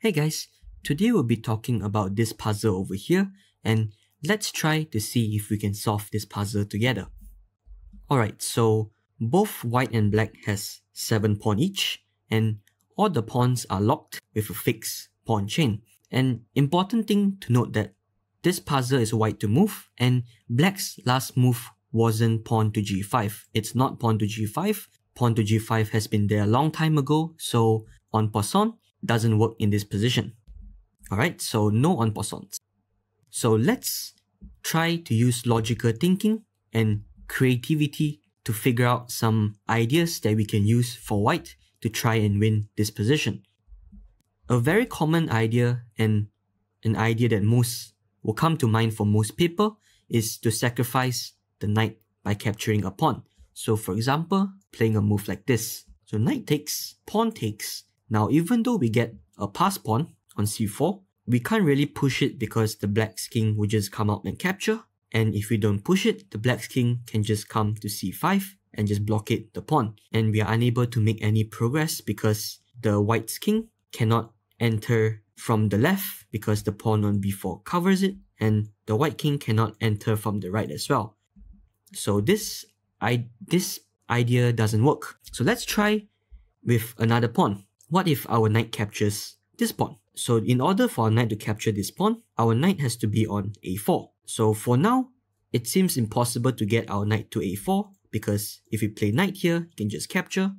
Hey guys, today we'll be talking about this puzzle over here, and let's try to see if we can solve this puzzle together. Alright, so both white and black has 7 pawns each, and all the pawns are locked with a fixed pawn chain. And important thing to note that this puzzle is white to move, and black's last move wasn't pawn to g5. It's not pawn to g5. Pawn to g5 has been there a long time ago, so en passant doesn't work in this position. Alright, so no en passants. So let's try to use logical thinking and creativity to figure out some ideas that we can use for white to try and win this position. A very common idea and an idea that most will come to mind for most people is to sacrifice the knight by capturing a pawn. So for example, playing a move like this. So knight takes, pawn takes. Now even though we get a pass pawn on c4, we can't really push it because the black's king will just come out and capture. And if we don't push it, the black's king can just come to c5 and just blockade the pawn. And we are unable to make any progress because the white's king cannot enter from the left because the pawn on b4 covers it, and the white king cannot enter from the right as well. So this idea doesn't work. So let's try with another pawn. What if our knight captures this pawn? So in order for our knight to capture this pawn, our knight has to be on a4. So for now, it seems impossible to get our knight to a4 because if we play knight here, we can just capture,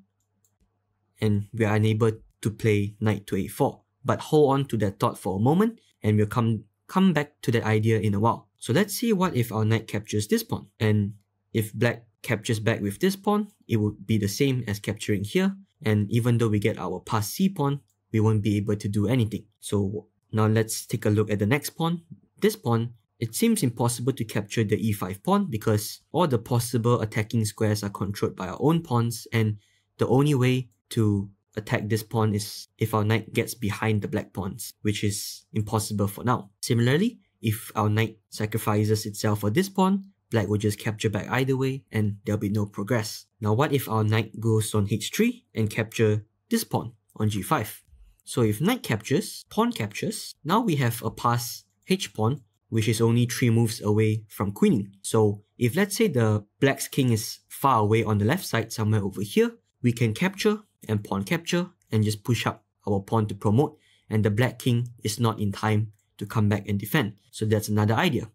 and we are unable to play knight to a4. But hold on to that thought for a moment, and we'll come back to that idea in a while. So let's see what if our knight captures this pawn. And if black captures back with this pawn, it would be the same as capturing here. And even though we get our pass c pawn, we won't be able to do anything. So now let's take a look at the next pawn. This pawn, it seems impossible to capture the e5 pawn because all the possible attacking squares are controlled by our own pawns, and the only way to attack this pawn is if our knight gets behind the black pawns, which is impossible for now. Similarly, if our knight sacrifices itself for this pawn, black will just capture back either way and there'll be no progress. Now what if our knight goes on h3 and capture this pawn on g5? So if knight captures, pawn captures, now we have a pass h pawn, which is only 3 moves away from queening. So if let's say the black's king is far away on the left side, somewhere over here, we can capture and pawn capture and just push up our pawn to promote, and the black king is not in time to come back and defend. So that's another idea.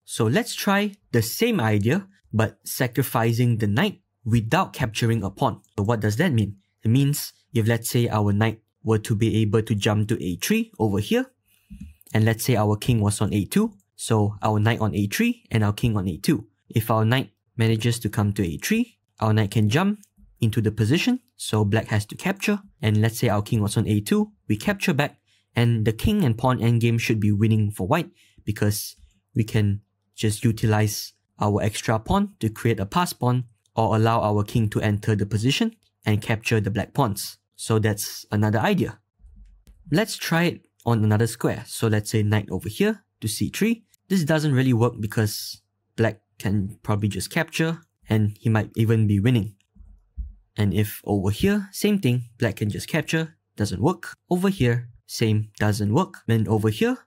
So let's try the same idea but sacrificing the knight without capturing a pawn. So what does that mean? It means if let's say our knight were to be able to jump to a3 over here, and let's say our king was on a2, so our knight on a3 and our king on a2. If our knight manages to come to a3, our knight can jump into the position, so black has to capture, and let's say our king was on a2, we capture back, and the king and pawn endgame should be winning for white because we can just utilize our extra pawn to create a pass pawn or allow our king to enter the position and capture the black pawns. So that's another idea. Let's try it on another square. So let's say knight over here to c3. This doesn't really work because black can probably just capture and he might even be winning. And if over here, same thing, black can just capture, doesn't work. Over here, same, doesn't work. Then over here,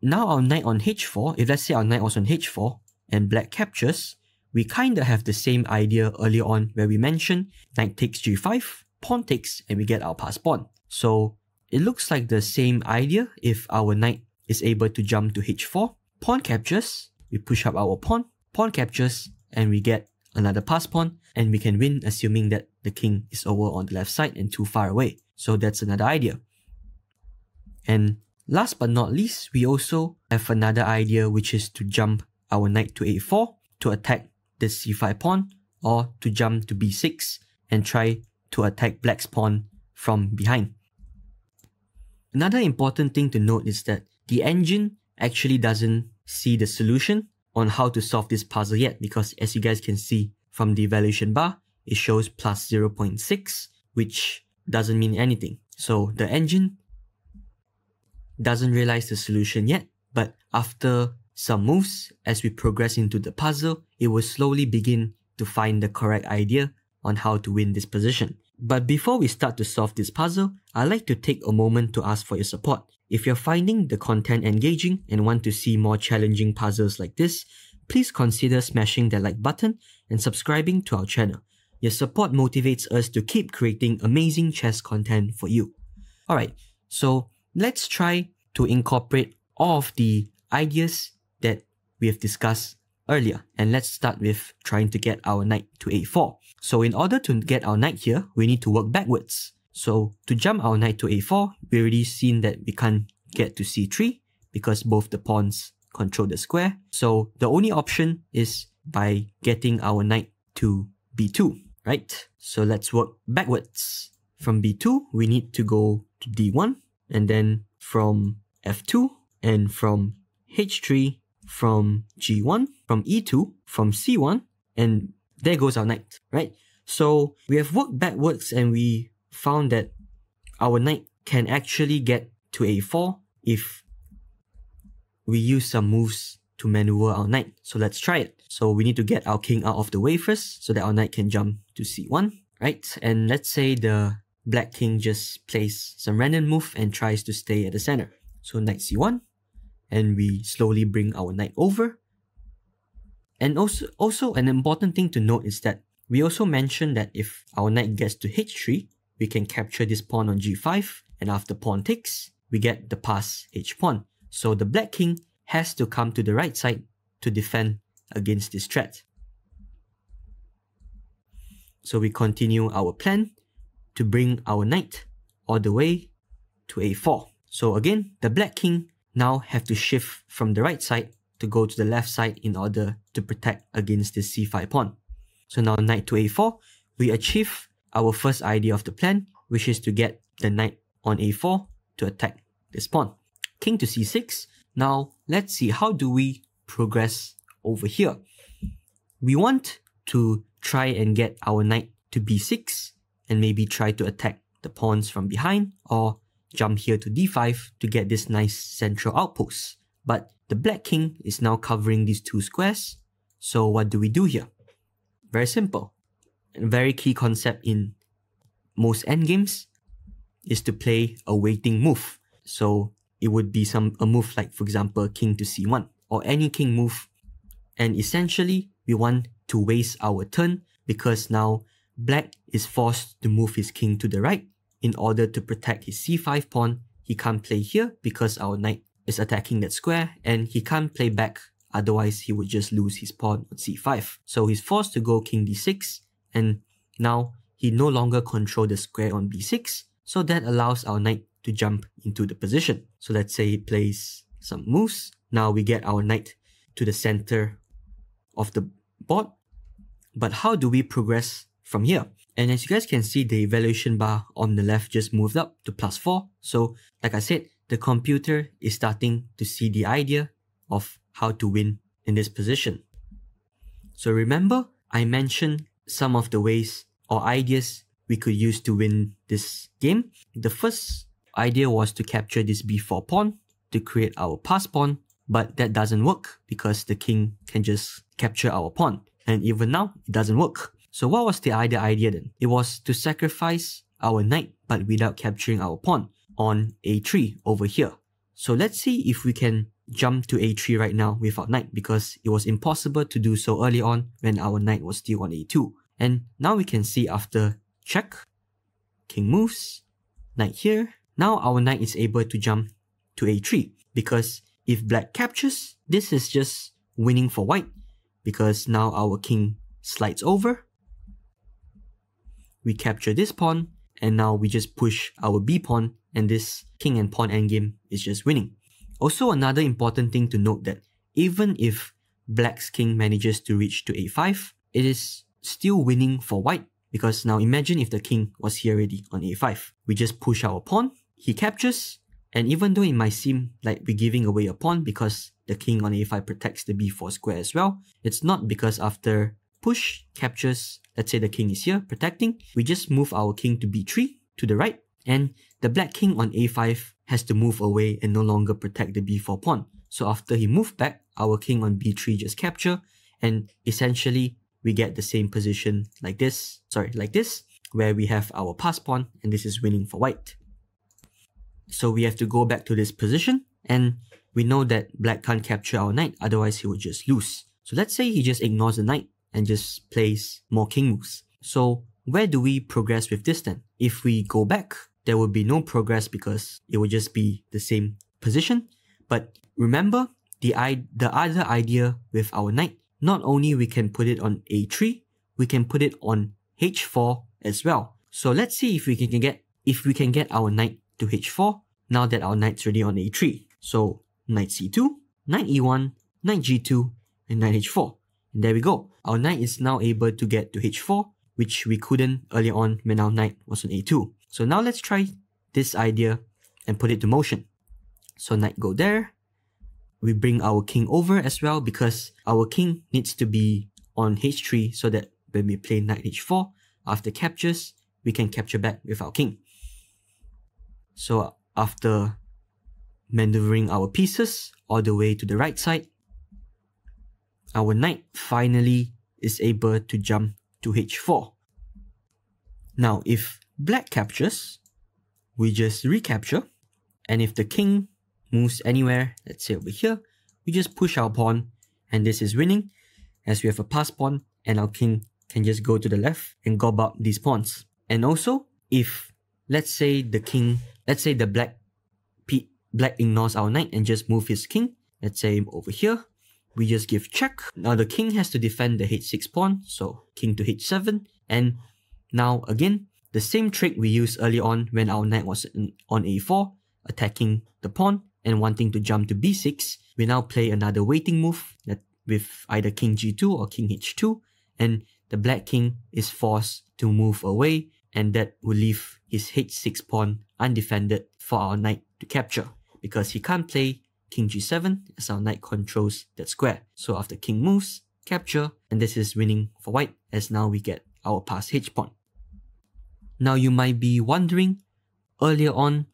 now our knight on h4, if let's say our knight was on h4 and black captures, we kinda have the same idea earlier on where we mentioned knight takes g5, pawn takes, and we get our pass pawn. So it looks like the same idea if our knight is able to jump to h4, pawn captures, we push up our pawn, pawn captures, and we get another pass pawn, and we can win assuming that the king is over on the left side and too far away. So that's another idea. And last but not least, we also have another idea, which is to jump our knight to a4 to attack the c5 pawn, or to jump to b6 and try to attack black's pawn from behind. Another important thing to note is that the engine actually doesn't see the solution on how to solve this puzzle yet, because as you guys can see from the evaluation bar, it shows plus 0.6, which doesn't mean anything. So the engine doesn't realize the solution yet, but after some moves, as we progress into the puzzle, it will slowly begin to find the correct idea on how to win this position. But before we start to solve this puzzle, I'd like to take a moment to ask for your support. If you're finding the content engaging and want to see more challenging puzzles like this, please consider smashing that like button and subscribing to our channel. Your support motivates us to keep creating amazing chess content for you. Alright, so let's try to incorporate all of the ideas that we have discussed earlier, and let's start with trying to get our knight to a4. So in order to get our knight here, we need to work backwards. So to jump our knight to a4, we already seen that we can't get to c3 because both the pawns control the square. So the only option is by getting our knight to b2, right? So let's work backwards. From b2, we need to go to d1, and then from f2, and from h3, from g1, from e2, from c1, and there goes our knight, right? So we have worked backwards and we found that our knight can actually get to a4 if we use some moves to maneuver our knight. So let's try it. So we need to get our king out of the way first so that our knight can jump to c1, right? And let's say the black king just plays some random move and tries to stay at the center. So knight c1, and we slowly bring our knight over. And also an important thing to note is that we also mentioned that if our knight gets to h3, we can capture this pawn on g5, and after pawn takes, we get the pass h-pawn. So the black king has to come to the right side to defend against this threat. So we continue our plan to bring our knight all the way to a4. So again, the black king now have to shift from the right side to go to the left side in order to protect against this c5 pawn. So now knight to a4, we achieve our first idea of the plan, which is to get the knight on a4 to attack this pawn. King to c6. Now let's see, how do we progress over here? We want to try and get our knight to b6 and maybe try to attack the pawns from behind, or jump here to d5 to get this nice central outpost. But the black king is now covering these two squares. So what do we do here? Very simple. A very key concept in most endgames is to play a waiting move. So it would be a move like, for example, king to c1 or any king move. And essentially, we want to waste our turn because now black is forced to move his king to the right in order to protect his c5 pawn. He can't play here because our knight is attacking that square, and he can't play back, otherwise he would just lose his pawn on c5. So he's forced to go king d6, and now he no longer controls the square on b6, so that allows our knight to jump into the position. So let's say he plays some moves. Now we get our knight to the center of the board. But how do we progress from here? And as you guys can see, the evaluation bar on the left just moved up to +4. So like I said, the computer is starting to see the idea of how to win in this position. So remember, I mentioned some of the ways or ideas we could use to win this game. The first idea was to capture this b4 pawn to create our pass pawn, but that doesn't work because the king can just capture our pawn. And even now, it doesn't work. So what was the idea then? It was to sacrifice our knight but without capturing our pawn on a3 over here. So let's see if we can jump to a3 right now without knight, because it was impossible to do so early on when our knight was still on a2. And now we can see after check, king moves, knight here. Now our knight is able to jump to a3, because if black captures, this is just winning for white, because now our king slides over. We capture this pawn, and now we just push our b pawn, and this king and pawn endgame is just winning. Also, another important thing to note that even if black's king manages to reach to a5, it is still winning for white, because now imagine if the king was here already on a5. We just push our pawn, he captures, and even though it might seem like we're giving away a pawn because the king on a5 protects the b4 square as well, it's not, because after push, captures, let's say the king is here protecting, we just move our king to b3 to the right, and the black king on a5 has to move away and no longer protect the b4 pawn. So after he moved back, our king on b3 just capture, and essentially we get the same position like this, where we have our pass pawn, and this is winning for white. So we have to go back to this position, and we know that black can't capture our knight, otherwise he would just lose. So let's say he just ignores the knight and just plays more king moves. So where do we progress with this then? If we go back, there will be no progress because it will just be the same position. But remember, the other idea with our knight, not only we can put it on a3, we can put it on h4 as well. So let's see if we can get our knight to h4 now that our knight's ready on a3. So knight c2, knight e1, knight g2, and knight h4. And there we go. Our knight is now able to get to h4, which we couldn't earlier on when our knight was on a2. So now let's try this idea and put it to motion. So knight go there. We bring our king over as well because our king needs to be on h3 so that when we play knight h4, after captures, we can capture back with our king. So after maneuvering our pieces all the way to the right side, our knight finally is able to jump to h4. Now if black captures, we just recapture, and if the king moves anywhere, let's say over here, we just push our pawn, and this is winning as we have a pass pawn and our king can just go to the left and gob up these pawns. And also, if let's say the black ignores our knight and just move his king, let's say over here, we just give check. Now the king has to defend the h6 pawn, so king to h7, and now again, the same trick we used early on when our knight was on a4, attacking the pawn and wanting to jump to b6, we now play another waiting move that with either king g2 or king h2, and the black king is forced to move away, and that will leave his h6 pawn undefended for our knight to capture, because he can't play king g7 as our knight controls that square. So after king moves, capture, and this is winning for white as now we get our pass h pawn. Now you might be wondering, earlier on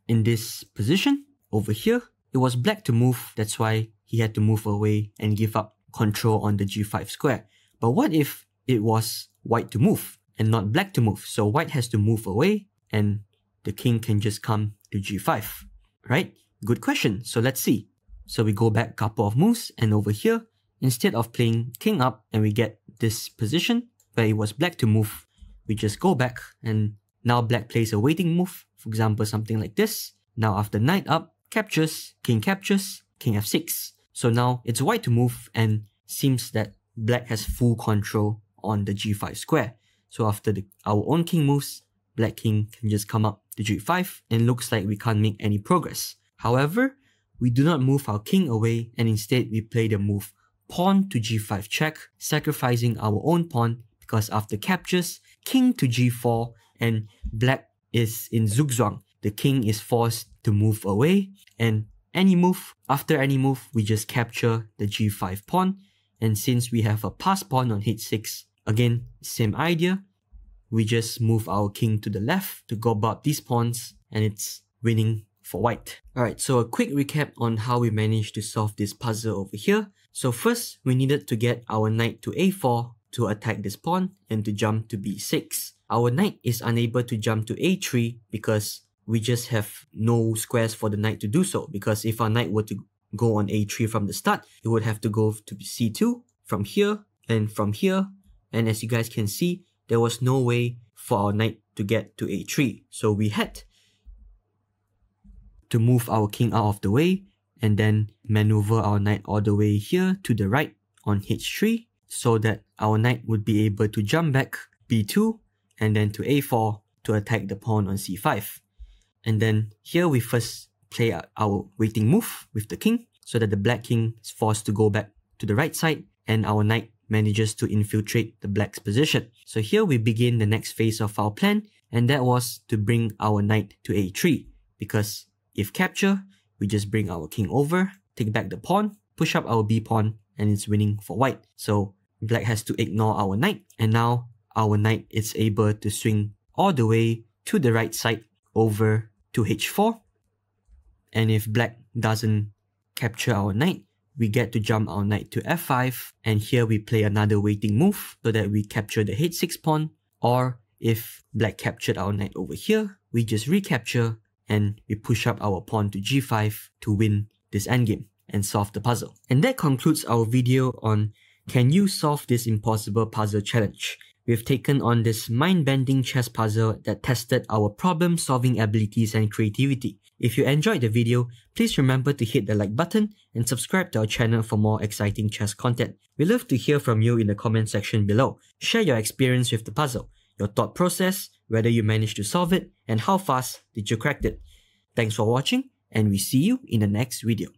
in this position, over here, it was black to move, that's why he had to move away and give up control on the g5 square. But what if it was white to move and not black to move? So white has to move away and the king can just come to g5, right? Good question, so let's see. So we go back a couple of moves, and over here, instead of playing king up and we get this position where it was black to move, we just go back, and now black plays a waiting move, for example something like this. Now after knight up, captures, king f6. So now it's white to move, and seems that black has full control on the g5 square. So after our own king moves, black king can just come up to g5, and looks like we can't make any progress. However, we do not move our king away, and instead we play the move pawn to g5 check, sacrificing our own pawn, because after captures, king to g4, and black is in zugzwang. The king is forced to move away, and after any move, we just capture the g5 pawn, and since we have a pass pawn on h6, again, same idea, we just move our king to the left to gob up these pawns, and it's winning for white. Alright, so a quick recap on how we managed to solve this puzzle over here. So first, we needed to get our knight to a4 to attack this pawn and to jump to b6. Our knight is unable to jump to a3 because we just have no squares for the knight to do so, because if our knight were to go on a3 from the start, it would have to go to c2 from here and from here, and as you guys can see, there was no way for our knight to get to a3. So we had to move our king out of the way and then maneuver our knight all the way here to the right on h3 so that our knight would be able to jump back b2 and then to a4 to attack the pawn on c5. And then here we first play our waiting move with the king so that the black king is forced to go back to the right side and our knight manages to infiltrate the black's position. So here we begin the next phase of our plan, and that was to bring our knight to a3, because if capture, we just bring our king over, take back the pawn, push up our b pawn, and it's winning for white. So black has to ignore our knight, and now our knight is able to swing all the way to the right side over to h4. And if black doesn't capture our knight, we get to jump our knight to f5, and here we play another waiting move so that we capture the h6 pawn, Or if black captured our knight over here, we just recapture and we push up our pawn to g5 to win this endgame and solve the puzzle. And that concludes our video on can you solve this impossible puzzle challenge. We've taken on this mind-bending chess puzzle that tested our problem-solving abilities and creativity. If you enjoyed the video, please remember to hit the like button and subscribe to our channel for more exciting chess content. We'd love to hear from you in the comment section below. Share your experience with the puzzle, your thought process, whether you managed to solve it, and how fast did you crack it. Thanks for watching, and we see you in the next video.